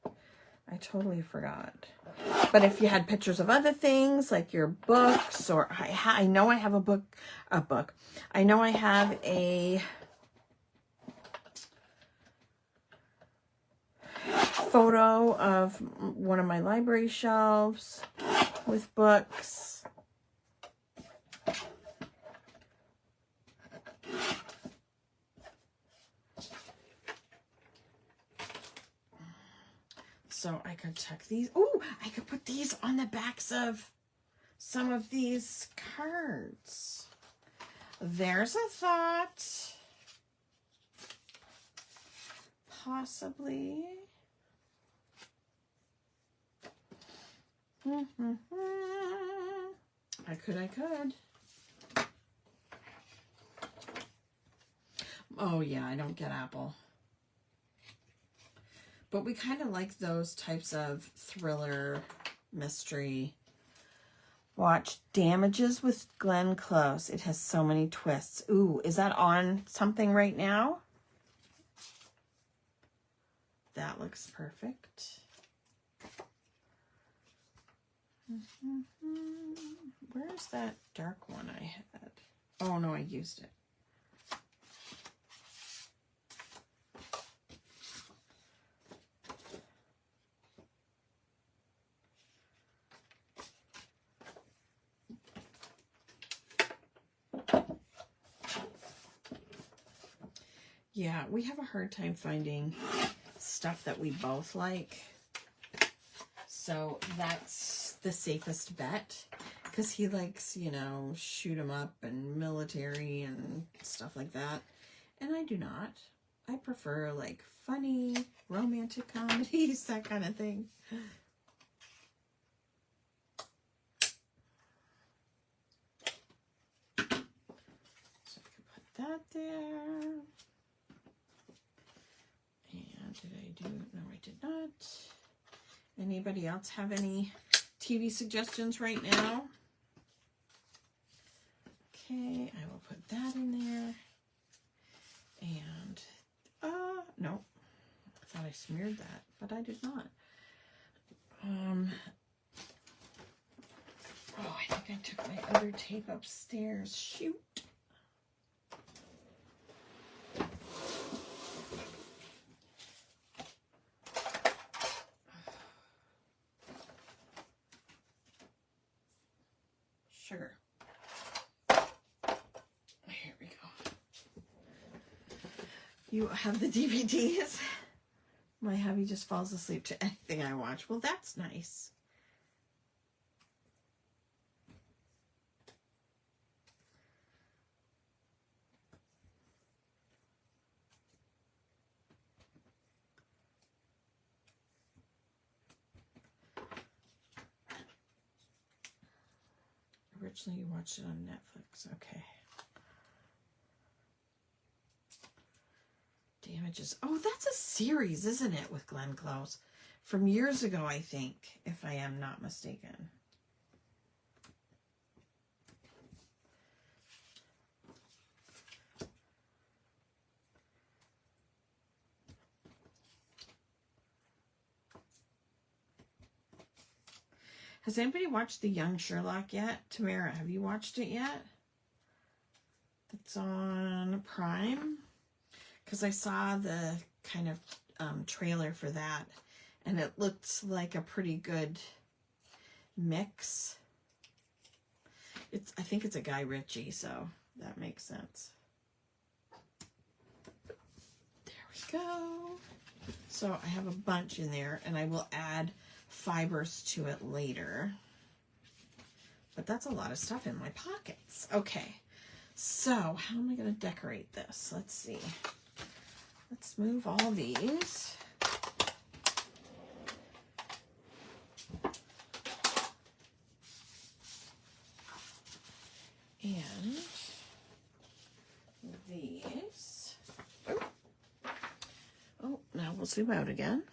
I totally forgot. But if you had pictures of other things, like your books, or I know I have a book. I know I have a photo of one of my library shelves with books. So I could check these. Oh, I could put these on the backs of some of these cards. There's a thought. Possibly. I could. Oh yeah, I don't get Apple. But we kind of like those types of thriller, mystery. Watch Damages with Glenn Close. It has so many twists. Ooh, is that on something right now? That looks perfect. Where's that dark one I had? Oh no, I used it. Yeah, we have a hard time finding stuff that we both like. So that's the safest bet. Because he likes, you know, shoot 'em up and military and stuff like that. And I do not. I prefer, like, funny, romantic comedies, that kind of thing. So I can put that there. And did I do? No, I did not. Anybody else have any TV suggestions right now? Okay, I will put that in there. And, no. I thought I smeared that, but I did not. Oh, I think I took my other tape upstairs. Shoot. Sugar. Here we go. You have the DVDs? My hubby just falls asleep to anything I watch. Well, that's nice. Originally, you watched it on Netflix. Okay. Damages. Oh, that's a series, isn't it, with Glenn Close? From years ago, I think, if I am not mistaken. Has anybody watched The Young Sherlock yet? Tamara, have you watched it yet? It's on Prime. Because I saw the kind of trailer for that, and it looks like a pretty good mix. I think it's a Guy Ritchie, so that makes sense. There we go. So I have a bunch in there, and I will add fibers to it later. But that's a lot of stuff in my pockets. Okay, so how am I going to decorate this? Let's see. Let's move all these. And these. Oh, now we'll zoom out again.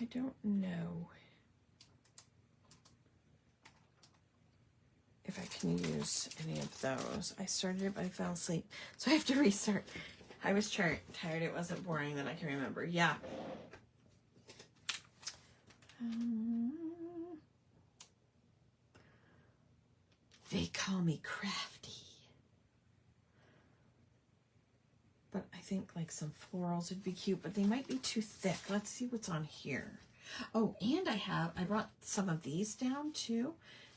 I don't know if I can use any of those. I started it, but I fell asleep, so I have to restart. I was tired. It wasn't boring that I can remember. Yeah. They call me Krafty. But I think like some florals would be cute, but they might be too thick. Let's see what's on here. Oh, and I brought some of these down too.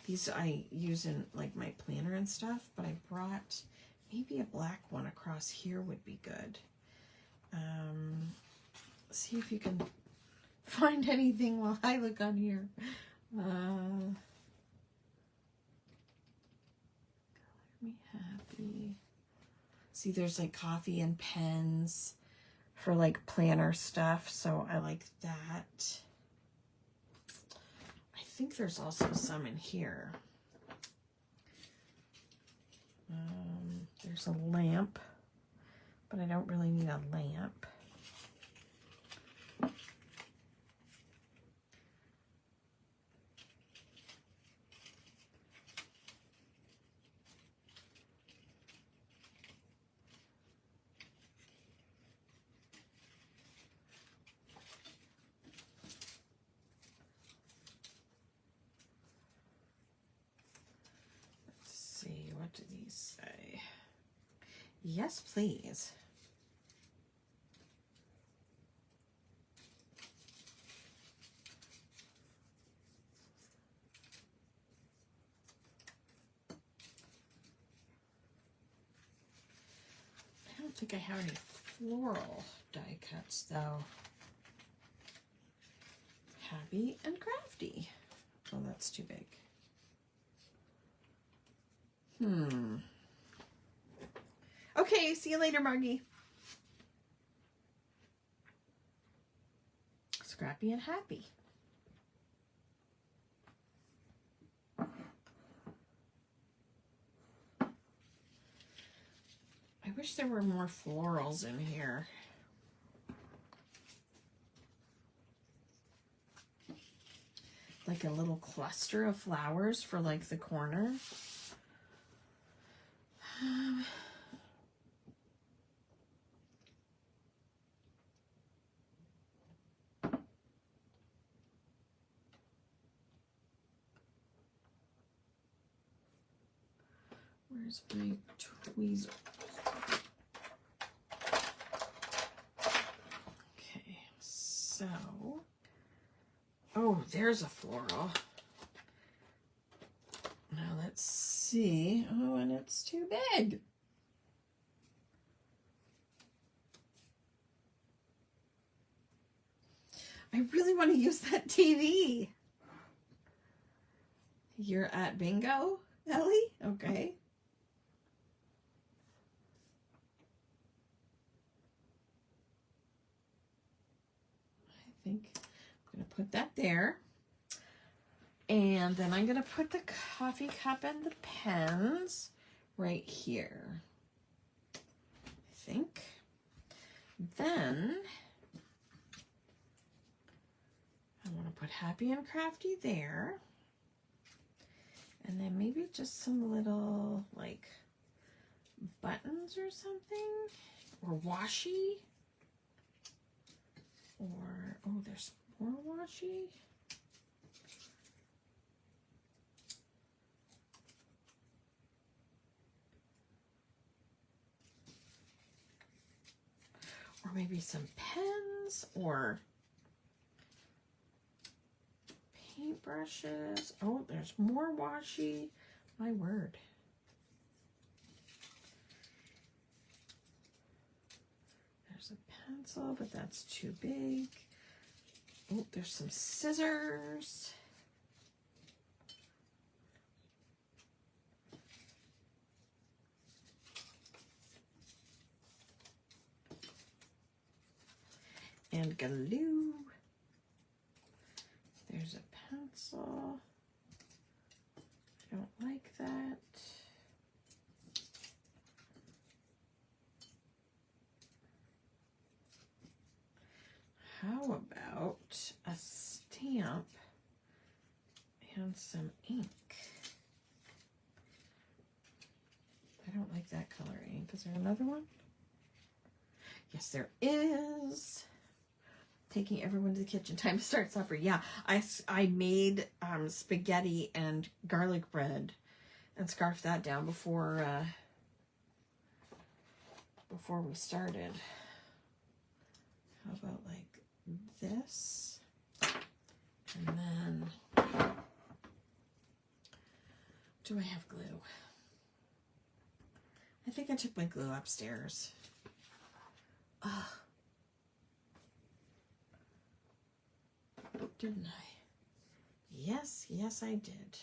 These I use in like my planner and stuff, but I brought maybe a black one across here would be good. See if you can find anything while I look on here. Color me happy. See, there's like coffee and pens for like planner stuff, so I like that. I think there's also some in here. There's a lamp, but I don't really need a lamp. What do these say? Yes, please. I don't think I have any floral die cuts though. Happy and Krafty. Oh, that's too big. Okay, see you later, Margie. Scrappy and happy. I wish there were more florals in here. Like a little cluster of flowers for like the corner. Where's my tweezers? Okay, so, oh, there's a floral. Now let's see. Oh, and it's too big. I really want to use that TV. You're at bingo, Ellie? Okay. I think I'm going to put that there. And then I'm going to put the coffee cup and the pens right here. I think. Then I want to put Happy and Krafty there. And then maybe just some little like buttons or something. Or washi. Or, oh, there's more washi. Or maybe some pens or paintbrushes. Oh, there's more washi. My word. There's a pencil, but that's too big. Oh, there's some scissors. And glue. There's a pencil. I don't like that. How about a some ink. I don't like that color ink. Is there another one? Yes, there is. Taking everyone to the kitchen. Time to start supper. Yeah, I made spaghetti and garlic bread and scarfed that down before we started. How about like this? And then, do I have glue? I think I took my glue upstairs. Ugh. Didn't I? Yes, yes I did.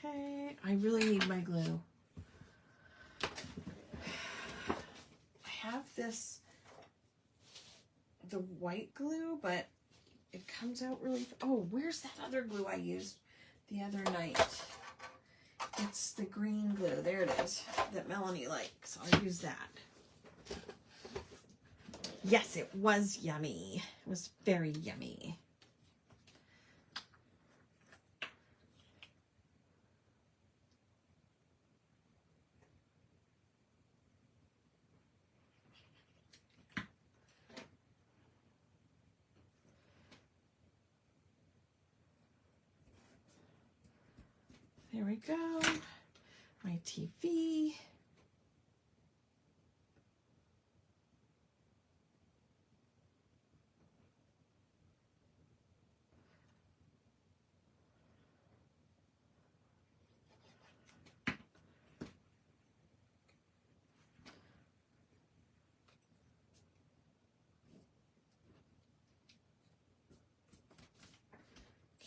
Okay, I really need my glue. I have this, the white glue, but it comes out really, oh, where's that other glue I used the other night? It's the green glue, there it is, that Melanie likes. I'll use that. Yes, it was yummy. It was very yummy. There we go. My TV.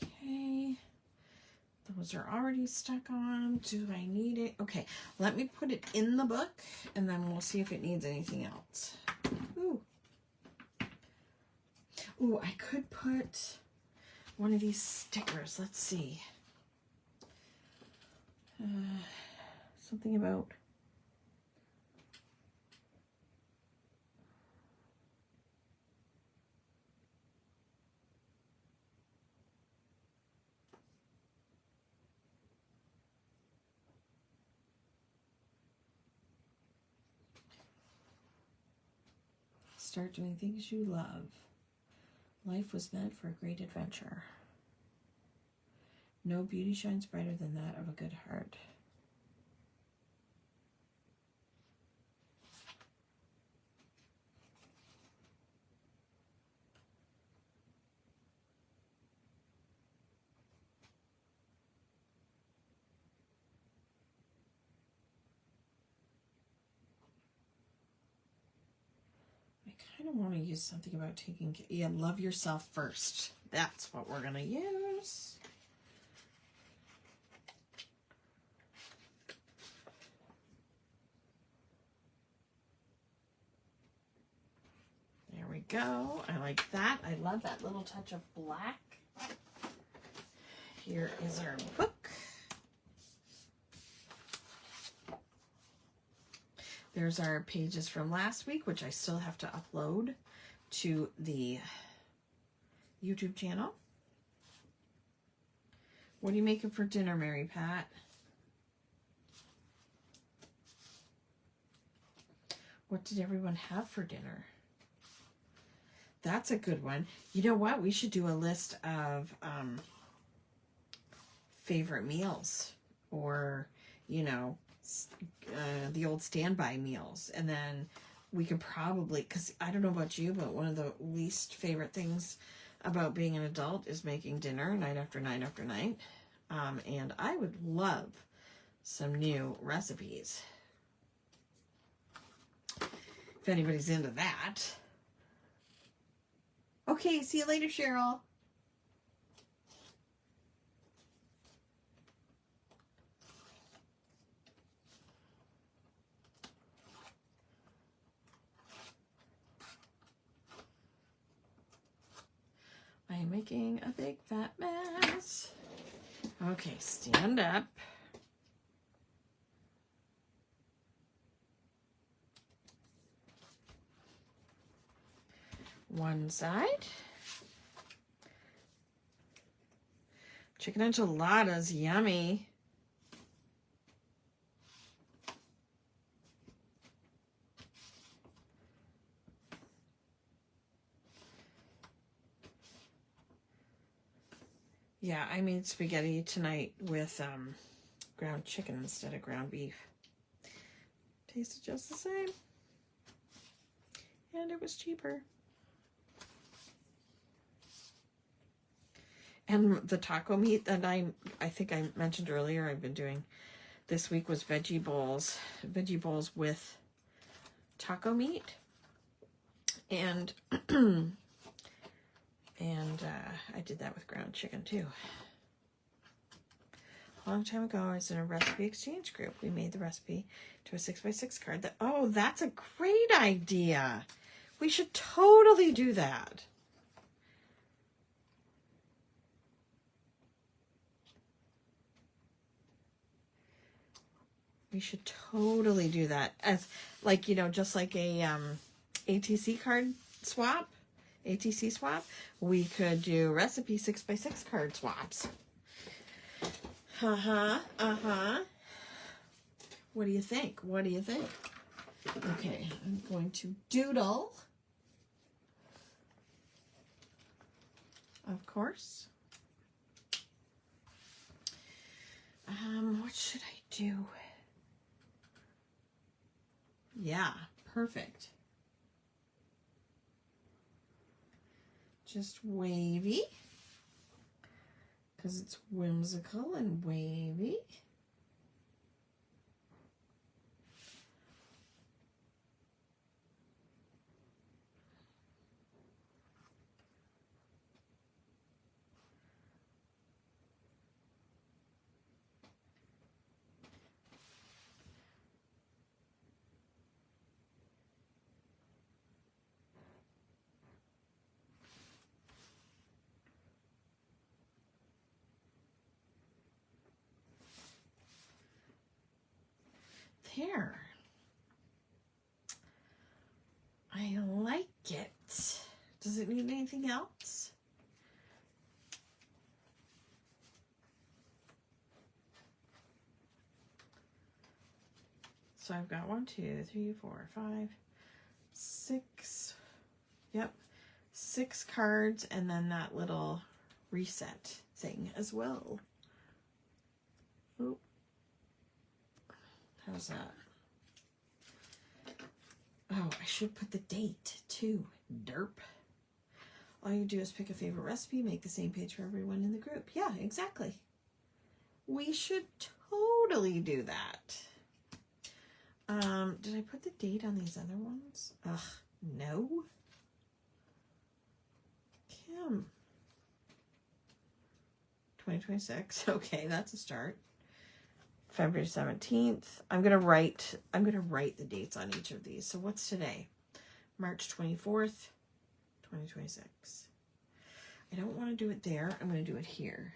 Okay. Those are already stuck on. Do I need it? Okay, let me put it in the book and then we'll see if it needs anything else. Ooh. Ooh, I could put one of these stickers. Let's see. Something about start doing things you love. Life was meant for a great adventure. No beauty shines brighter than that of a good heart. I kind of want to use something about taking, yeah, love yourself first. That's what we're going to use. There we go. I like that. I love that little touch of black. Here is our book. There's our pages from last week, which I still have to upload to the YouTube channel. What are you making for dinner, Mary Pat? What did everyone have for dinner? That's a good one. You know what? We should do a list of favorite meals, or, you know, the old standby meals. And then we could probably, because I don't know about you, but one of the least favorite things about being an adult is making dinner night after night after night. And I would love some new recipes if anybody's into that. Okay, see you later, Cheryl. making a big fat mess. Okay, stand up. One side. Chicken enchiladas, yummy. Yeah, I made spaghetti tonight with ground chicken instead of ground beef. Tasted just the same. And it was cheaper. And the taco meat that I think I mentioned earlier I've been doing this week was veggie bowls. Veggie bowls with taco meat. And I did that with ground chicken too. A long time ago, I was in a recipe exchange group. We made the recipe to a 6x6 card. Oh, that's a great idea. We should totally do that. We should totally do that as like, you know, just like a ATC card swap. ATC swap, we could do recipe 6x6 card swaps. What do you think? What do you think? Okay, I'm going to doodle. Of course. What should I do? Yeah, perfect. Just wavy, because it's whimsical and wavy. There. I like it. Does it need anything else? So I've got 1, 2, 3, 4, 5, 6. Yep. 6 cards and then that little reset thing as well. Oop. How's that? Oh, I should put the date too. Derp. All you do is pick a favorite recipe, make the same page for everyone in the group. Yeah, exactly. We should totally do that. Did I put the date on these other ones? Ugh, no. Kim. 2026. Okay, that's a start. February 17th. I'm gonna write the dates on each of these. So what's today? March 24th, 2026. I don't want to do it there. I'm going to do it here.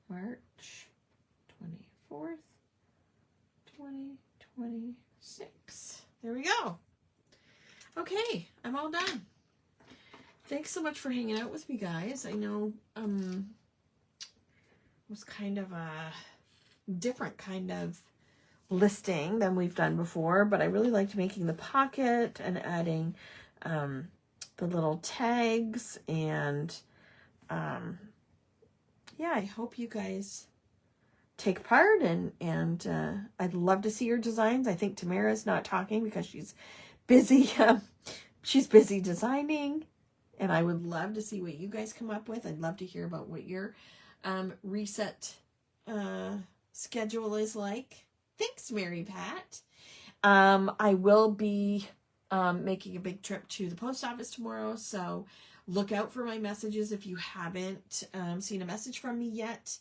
March 24th, 2026. There we go. Okay, I'm all done. Thanks so much for hanging out with me, guys. I know it was kind of a different kind of listing than we've done before, but I really liked making the pocket and adding the little tags, and yeah, I hope you guys take part, and I'd love to see your designs. I think Tamara's not talking because she's busy. She's busy designing, and I would love to see what you guys come up with. I'd love to hear about what your reset schedule is like. Thanks, Mary Pat. I will be making a big trip to the post office tomorrow, so look out for my messages if you haven't seen a message from me yet.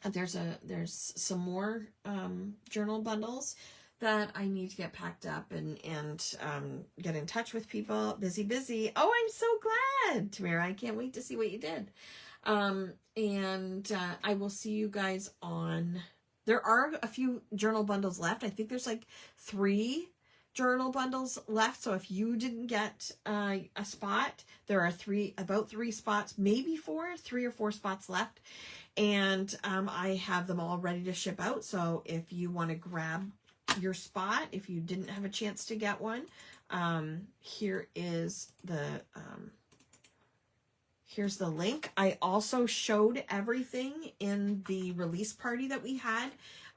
There's some more journal bundles that I need to get packed up and get in touch with people. Busy. Oh, I'm so glad, Tamara. I can't wait to see what you did. I will see you guys on... There are a few journal bundles left. I think there's like 3 journal bundles left. So if you didn't get a spot, there are about 3 spots, maybe 3 or 4 spots left. And I have them all ready to ship out. So if you want to grab your spot, if you didn't have a chance to get one, here is here's the link. I also showed everything in the release party that we had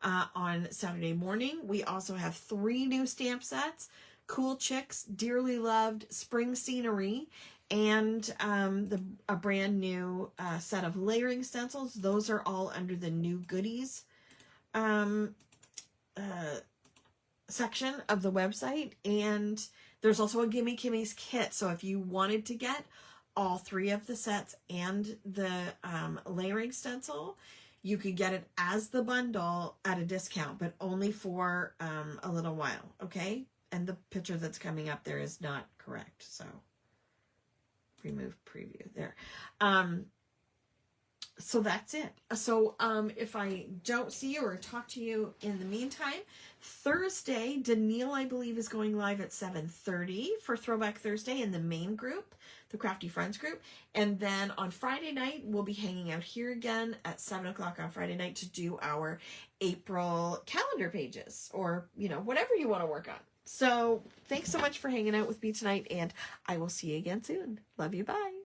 on Saturday morning. We also have 3 new stamp sets: Cool Chicks, Dearly Loved, Spring Scenery, and a brand new set of layering stencils. Those are all under the new goodies section of the website. And there's also a Gimme Kimmie's kit. So if you wanted to get all 3 of the sets and the layering stencil, you could get it as the bundle at a discount, but only for a little while, okay? And the picture that's coming up there is not correct, so remove preview there. So that's it. So if I don't see you or talk to you in the meantime, Thursday, Danielle, I believe, is going live at 7:30 for Throwback Thursday in the main group, the Crafty Friends group. And then on Friday night, we'll be hanging out here again at 7 o'clock on Friday night to do our April calendar pages, or, you know, whatever you want to work on. So thanks so much for hanging out with me tonight, and I will see you again soon. Love you. Bye.